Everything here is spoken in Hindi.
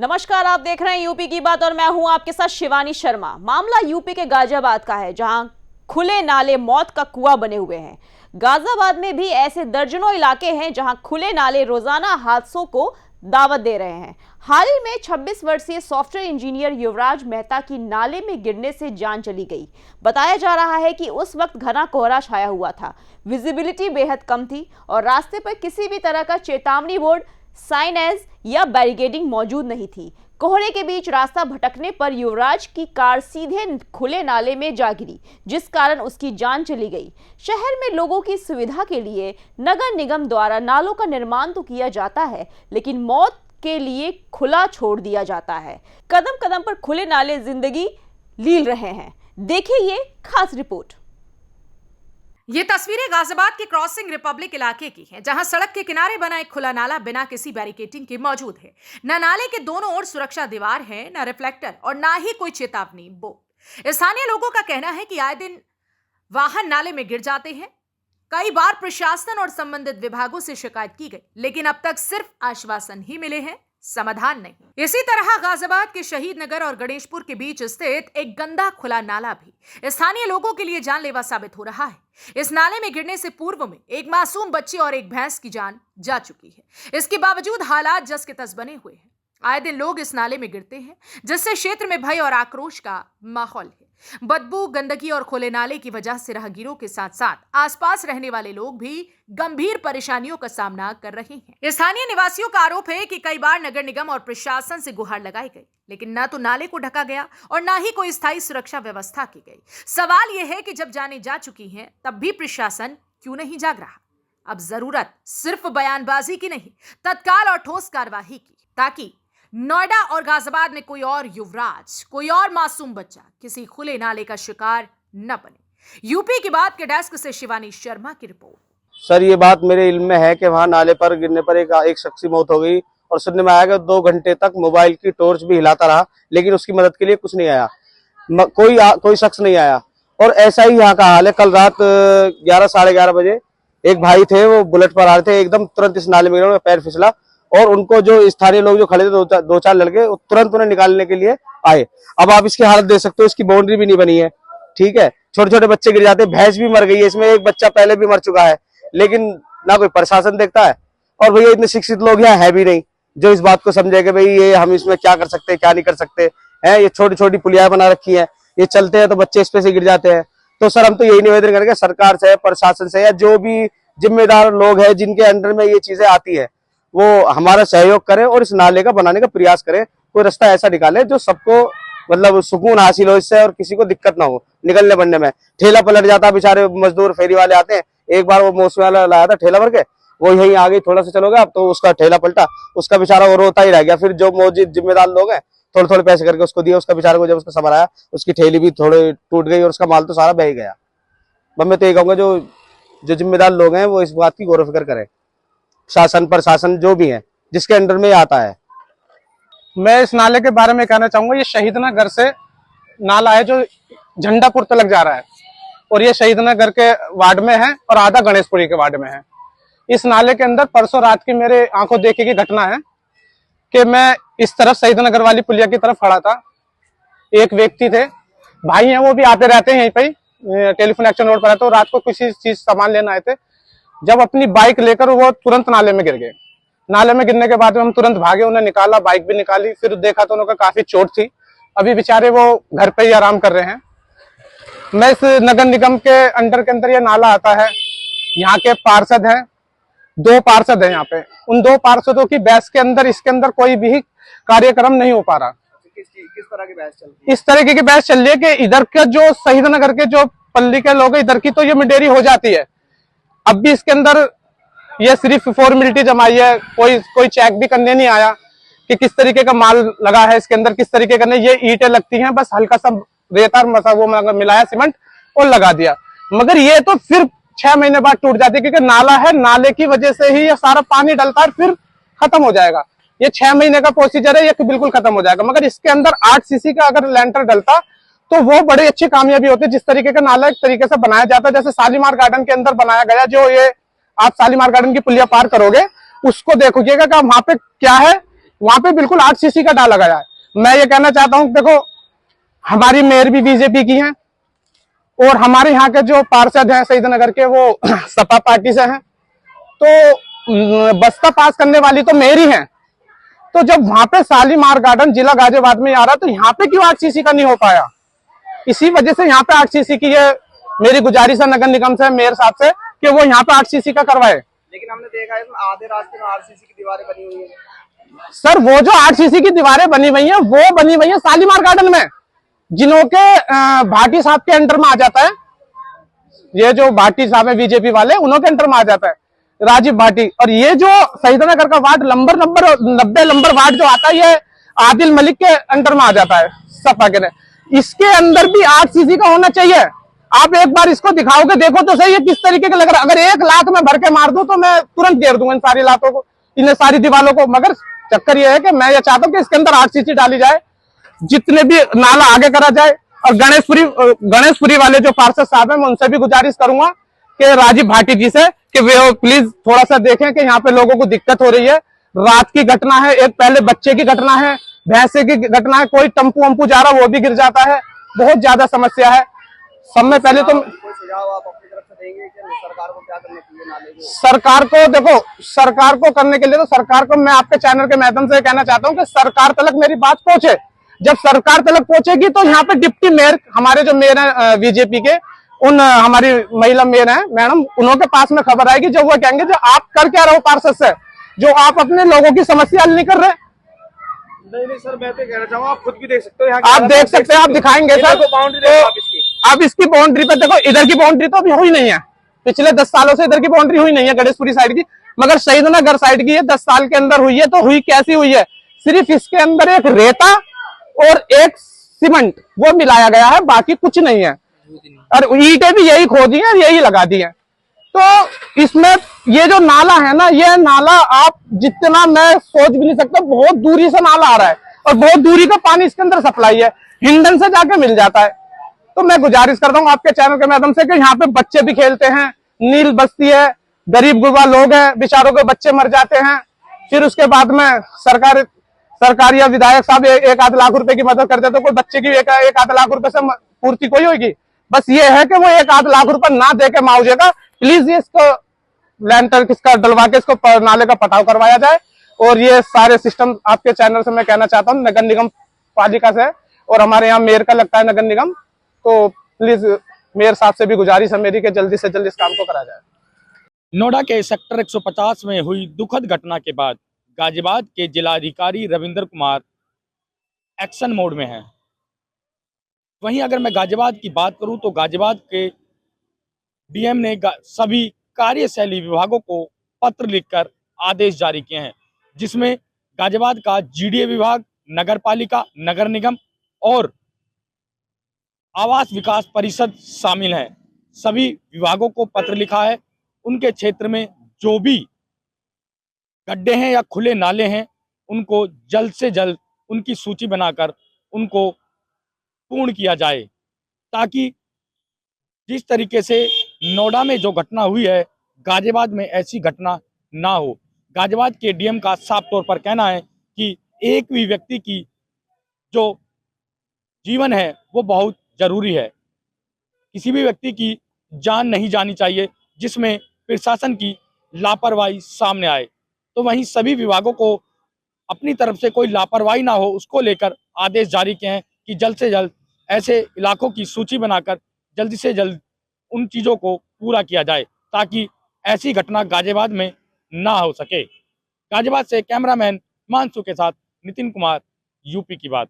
नमस्कार, आप देख रहे हैं यूपी की बात और मैं हूं आपके साथ शिवानी शर्मा। मामला यूपी के गाजियाबाद का है, जहां खुले नाले मौत का कुआं बने हुए हैं। गाजियाबाद में भी ऐसे दर्जनों इलाके हैं जहां खुले नाले रोजाना हादसों को दावत दे रहे हैं। हाल ही में 26 वर्षीय सॉफ्टवेयर इंजीनियर युवराज मेहता की नाले में गिरने से जान चली गई। बताया जा रहा है कि उस वक्त घना कोहरा छाया हुआ था, विजिबिलिटी बेहद कम थी और रास्ते पर किसी भी तरह का चेतावनी बोर्ड, साइनेज या बैरिकेडिंग मौजूद नहीं थी। कोहरे के बीच रास्ता भटकने पर युवराज की कार सीधे खुले नाले में जा गिरी, जिस कारण उसकी जान चली गई। शहर में लोगों की सुविधा के लिए नगर निगम द्वारा नालों का निर्माण तो किया जाता है, लेकिन मौत के लिए खुला छोड़ दिया जाता है। कदम कदम पर खुले नाले जिंदगी लील रहे हैं। देखिए ये खास रिपोर्ट। ये तस्वीरें गाजियाबाद के क्रॉसिंग रिपब्लिक इलाके की हैं, जहां सड़क के किनारे बना एक खुला नाला बिना किसी बैरिकेडिंग के मौजूद है। न नाले के दोनों ओर सुरक्षा दीवार है, न रिफ्लेक्टर और ना ही कोई चेतावनी बोर्ड। स्थानीय लोगों का कहना है कि आए दिन वाहन नाले में गिर जाते हैं। कई बार प्रशासन और संबंधित विभागों से शिकायत की गई, लेकिन अब तक सिर्फ आश्वासन ही मिले हैं, समाधान नहीं। इसी तरह गाजियाबाद के शहीद नगर और गणेशपुर के बीच स्थित एक गंदा खुला नाला भी स्थानीय लोगों के लिए जानलेवा साबित हो रहा है। इस नाले में गिरने से पूर्व में एक मासूम बच्ची और एक भैंस की जान जा चुकी है। इसके बावजूद हालात जस के तस बने हुए हैं। आए दिन लोग इस नाले में गिरते हैं, जिससे क्षेत्र में भय और आक्रोश का माहौल है। बदबू, गंदगी और खुले नाले की वजह से राहगीरों के साथ साथ आसपास रहने वाले लोग भी गंभीर परेशानियों का सामना कर रहे हैं। स्थानीय निवासियों का आरोप है कि कई बार नगर निगम और प्रशासन से गुहार लगाई गई, लेकिन न तो नाले को ढका गया और न ही कोई स्थायी सुरक्षा व्यवस्था की गई। सवाल यह है कि जब जाने जा चुकी हैं, तब भी प्रशासन क्यों नहीं जाग रहा? अब जरूरत सिर्फ बयानबाजी की नहीं, तत्काल और ठोस कार्यवाही की, ताकि नोएडा और गाजियाबाद में कोई और युवराज, कोई और मासूम बच्चा किसी खुले नाले का शिकार न बने। यूपी की बात के डेस्क से शिवानी शर्मा की रिपोर्ट। सर, ये बात मेरे इल्म में है कि वहाँ नाले पर गिरने पर एक शख्स की मौत हो गई और सुनने में आया कि 2 घंटे तक मोबाइल की टॉर्च भी हिलाता रहा, लेकिन उसकी मदद के लिए कुछ नहीं आया, कोई शख्स नहीं आया। और ऐसा ही यहाँ का हाल है। कल रात 11 साढ़े 11 बजे एक भाई थे, वो बुलेट पर आ रहे थे, एकदम तुरंत इस नाले में गिरे, पैर फिसला और उनको जो स्थानीय लोग जो खड़े थे, दो चार लड़के, तुरंत उन्हें निकालने के लिए आए। अब आप इसकी हालत देख सकते हो, इसकी बाउंड्री भी नहीं बनी है, ठीक है। छोटे छोटे बच्चे गिर जाते हैं, भैंस भी मर गई है, इसमें एक बच्चा पहले भी मर चुका है, लेकिन ना कोई प्रशासन देखता है। और भैया इतने शिक्षित लोग यहाँ है भी नहीं जो इस बात को समझे कि भाई ये हम इसमें क्या कर सकते हैं, क्या नहीं कर सकते हैं। ये छोटी छोटी पुलिया बना रखी है, ये चलते हैं तो बच्चे इस पे से गिर जाते हैं। तो सर, हम तो यही निवेदन करेंगे सरकार से, प्रशासन से, या जो भी जिम्मेदार लोग हैं जिनके अंडर में ये चीजें आती है, वो हमारा सहयोग करें और इस नाले का बनाने का प्रयास करें। कोई रास्ता ऐसा निकाले जो सबको मतलब सुकून हासिल हो इससे और किसी को दिक्कत ना हो निकलने बनने में। ठेला पलट जाता, बेचारे मजदूर फेरी वाले आते हैं। एक बार वो मौसमी वाला लाया था ठेला भर के, वो यहीं आ गई, थोड़ा सा चलोगे अब तो उसका ठेला पलटा, उसका बेचारा वो रोता ही रह गया। फिर जो मौजूद जिम्मेदार लोग हैं थोड़े थोड़े पैसे करके उसको दिए, उसका बेचारे को जब उसका समझ आया, उसकी ठेली भी थोड़ी टूट गई और उसका माल तो सारा बह ही गया। मैं तो ये कहूंगा जो जिम्मेदार लोग हैं वो इस बात की गौर व फिक्र करें, शासन प्रशासन जो भी है जिसके अंडर में आता है। मैं इस नाले के बारे में कहना चाहूंगा, ये शहीद नगर से नाला है जो झंडापुर तक जा रहा है और ये शहीद नगर के वार्ड में है और आधा गणेशपुरी के वार्ड में है। इस नाले के अंदर परसों रात की मेरे आंखों देखी की घटना है कि मैं इस तरफ शहीद नगर वाली पुलिया की तरफ खड़ा था। एक व्यक्ति थे, भाई हैं, वो भी आते रहते हैं यहीं पे, टेलीफोन एक्शन रोड पर है, तो रात को किसी चीज सामान लेना आए थे। जब अपनी बाइक लेकर वो तुरंत नाले में गिर गए। नाले में गिरने के बाद हम तुरंत भागे, उन्हें निकाला, बाइक भी निकाली, फिर देखा तो उनका काफी चोट थी। अभी बेचारे वो घर पे ही आराम कर रहे हैं। मैं इस नगर निगम के अंडर के अंदर ये नाला आता है, यहाँ के पार्षद हैं, 2 पार्षद हैं यहाँ पे। उन 2 पार्षदों की बहस के अंदर इसके अंदर कोई भी कार्यक्रम नहीं हो पा रहा। किस तरह की बहस चल रही है? इस तरीके की बहस चल रही है कि इधर के जो शहीद नगर के जो पल्ली के लोग हैं, इधर की तो ये मिडेरी हो जाती है। अब भी इसके अंदर ये सिर्फ फॉर्मेलिटी जमाई है, कोई चेक भी करने नहीं आया कि किस तरीके का माल लगा है इसके अंदर, किस तरीके का नहीं। ये ईंटें लगती हैं, बस हल्का सा रेता वो मिलाया सीमेंट और लगा दिया, मगर ये तो फिर 6 महीने बाद टूट जाती है, क्योंकि नाला है, नाले की वजह से ही ये सारा पानी डलता है, फिर खत्म हो जाएगा। ये 6 महीने का प्रोसीजर है, ये बिल्कुल खत्म हो जाएगा। मगर इसके अंदर 8 सीसी का अगर लेंटर डलता तो वो बड़ी अच्छी कामयाबी होती है। जिस तरीके का नाला एक तरीके से बनाया जाता है, जैसे शालीमार गार्डन के अंदर बनाया गया, जो ये आप शालीमार गार्डन की पुलिया पार करोगे उसको देखोगे कि वहां पे क्या है, वहां पे बिल्कुल 8 सीसी का डाला गया है। मैं ये कहना चाहता हूँ, देखो हमारी मेयर भी बीजेपी की है और हमारे यहाँ के जो पार्षद हैं शहीदनगर के वो सपा पार्टी से हैं, तो बस्ता पास करने वाली तो मेयर ही है। तो जब वहां पे शालीमार गार्डन जिला गाजियाबाद में आ रहा, तो यहाँ पे क्यों 8 सीसी का नहीं हो पाया? इसी वजह से यहाँ पे 8 सीसी की है। मेरी गुजारिश है नगर निगम से, मेयर साहब से, कि वो यहाँ पे 8 सीसी का करवाए। लेकिन हमने देखा है आधे रास्ते में आरसीसी की दीवारें बनी हुई है। सर वो जो 8 सीसी की दीवारें बनी हुई हैं, वो बनी हुई है शालीमार गार्डन में, जिन्हों के भाटी साहब के अंडर में आ जाता है। ये जो भाटी साहब है बीजेपी वाले, उन्हों के अंडर में आ जाता है राजीव भाटी। और ये जो शहीदनगर का वार्ड नंबर 90 नंबर वार्ड जो आता है, ये आदिल मलिक के अंडर में आ जाता है सपा के। इसके अंदर भी 8 सीसी का होना चाहिए। आप एक बार इसको दिखाओगे, देखो तो सही है किस तरीके का लग रहा है। अगर 1 लाख में भर के मार दूं तो मैं तुरंत घेर दूंगा इन सारी लातों को, इन सारी दीवारों को। मगर चक्कर यह है कि मैं ये चाहता हूं कि इसके अंदर 8 सीसी डाली जाए, जितने भी नाला आगे करा जाए। और गणेशपुरी वाले जो पार्षद साहब हैं, मैं उनसे भी गुजारिश करूंगा कि राजीव भाटी जी से, कि वे प्लीज थोड़ा सा देखें कि यहाँ पे लोगों को दिक्कत हो रही है। रात की घटना है, एक पहले बच्चे की घटना है, भैंसे की घटना है, कोई टम्पू वम्पू जा रहा वो भी गिर जाता है, बहुत ज्यादा समस्या है। सब में पहले तो कोई सुझाव आप अपनी तरफ से देंगे कि सरकार को क्या करना चाहिए नाले को? सरकार को, देखो सरकार को करने के लिए तो सरकार को मैं आपके चैनल के माध्यम से कहना चाहता हूं कि सरकार तक मेरी बात पहुंचे। जब सरकार तक पहुंचेगी तो यहाँ पे डिप्टी मेयर, हमारे जो मेयर है बीजेपी के, उन हमारी महिला मेयर है मैडम, उन्हों के पास में खबर आएगी, जो वो कहेंगे जो आप कर क्या रहे हो पार्षद से, जो आप अपने लोगों की समस्या हल नहीं कर रहे। नहीं सर, मैं तो कहना चाहूंगा, आप खुद भी देख सकते हो, आप देख सकते हैं, आप दिखाएंगे सर। बाउंड्री आप इसकी, अब इसकी बाउंड्री पे देखो, इधर की बाउंड्री तो अभी हुई नहीं है, पिछले 10 सालों से इधर की बाउंड्री हुई नहीं है गणेशपुरी साइड की, मगर शहीदनगर साइड की है 10 साल के अंदर हुई है। तो हुई कैसी हुई है? सिर्फ इसके अंदर एक रेता और एक सीमेंट वो मिलाया गया है, बाकी कुछ नहीं है। और ईंटें भी यही खोदी है, यही लगा दी है। तो इसमें ये जो नाला है ना, ये नाला आप जितना मैं सोच भी नहीं सकता, बहुत दूरी से नाला आ रहा है और बहुत दूरी का पानी इसके अंदर सप्लाई है, हिंडन से जाके मिल जाता है। तो मैं गुजारिश करता हूँ आपके चैनल के माध्यम से कि यहाँ पे बच्चे भी खेलते हैं, नील बस्ती है, गरीब गुरबा लोग हैं, बेचारों के बच्चे मर जाते हैं। फिर उसके बाद में सरकार या विधायक साहब 1-8 लाख रुपए की मदद करते, तो कोई बच्चे की 1-8 लाख रुपए से पूर्ति कोई होगी? बस ये है कि वो 1-8 लाख रुपए ना दे के मुआवजे का, प्लीज ये इसको लैंटर किसका डलवा के इसको नाले का पटाव करवाया जाए। और ये सारे सिस्टम आपके चैनल से मैं कहना चाहता हूँ, नगर निगम पालिका से, और हमारे यहाँ मेयर का लगता है नगर निगम, तो प्लीज मेयर साहब से भी गुजारिश है मेरी कि जल्दी से जल्दी इस काम को करा जाए। नोएडा के सेक्टर 150 में हुई दुखद घटना के बाद गाजियाबाद के जिलाधिकारी रविंद्र कुमार एक्शन मोड में हैं। वहीं अगर मैं गाजियाबाद की बात करूं तो गाजियाबाद के डीएम ने सभी कार्यशैली विभागों को पत्र लिखकर आदेश जारी किए हैं, जिसमें गाजियाबाद का जीडीए विभाग, नगर पालिका, नगर निगम और आवास विकास परिषद शामिल हैं। सभी विभागों को पत्र लिखा है, उनके क्षेत्र में जो भी गड्ढे हैं या खुले नाले हैं, उनको जल्द से जल्द उनकी सूची बनाकर उनको पूर्ण किया जाए, ताकि जिस तरीके से नोएडा में जो घटना हुई है, गाजियाबाद में ऐसी घटना ना हो। गाजियाबाद के डीएम का साफ तौर पर कहना है कि एक भी व्यक्ति की जो जीवन है वो बहुत जरूरी है, किसी भी व्यक्ति की जान नहीं जानी चाहिए जिसमें प्रशासन की लापरवाही सामने आए। तो वहीं सभी विभागों को अपनी तरफ से कोई लापरवाही ना हो, उसको लेकर आदेश जारी किए हैं कि जल्द से जल्द ऐसे इलाकों की सूची बनाकर जल्दी से जल्द उन चीज़ों को पूरा किया जाए, ताकि ऐसी घटना गाजियाबाद में ना हो सके। गाजियाबाद से कैमरामैन हिमांशु के साथ नितिन कुमार, यूपी की बात।